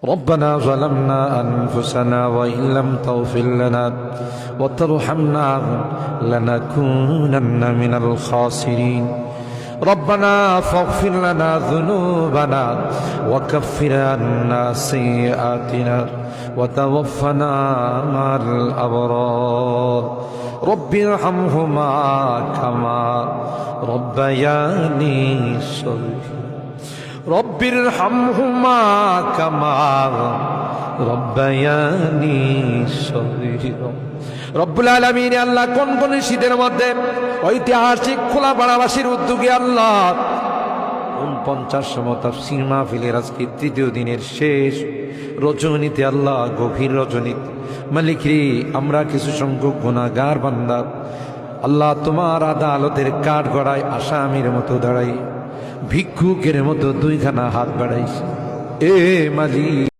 ربنا ظلمنا أنفسنا وإن لم تغفر لنا وترحمنا لنكونن من الخاسرين ربنا فاغفر لنا ذنوبنا وكفر عنا سيئاتنا وتوفنا مع الأبرار رب ارحمهما كما ربياني صغيرا رب ارحمهما كما ربياني صغيرا রব্বুল আলামিন আল্লাহ কোন কোন শীতের মধ্যে ঐতিহাসিক খোলাপাড়াবাসীর উদ্যোগে আল্লাহ 49তম তাফসীর মাহফিলের আজকে তৃতীয় দিনের শেষ রজনীতে আল্লাহ গভীর রজনীতে মালিক রে আমরা কিছু সংখ্যক গুনাহগার বান্দা আল্লাহ তোমার আদালতের কাঠগড়ায় আসামির মতো দাঁড়াই ভিক্ষুকের মতো দুইখানা হাত বাড়াইছি এ মালিক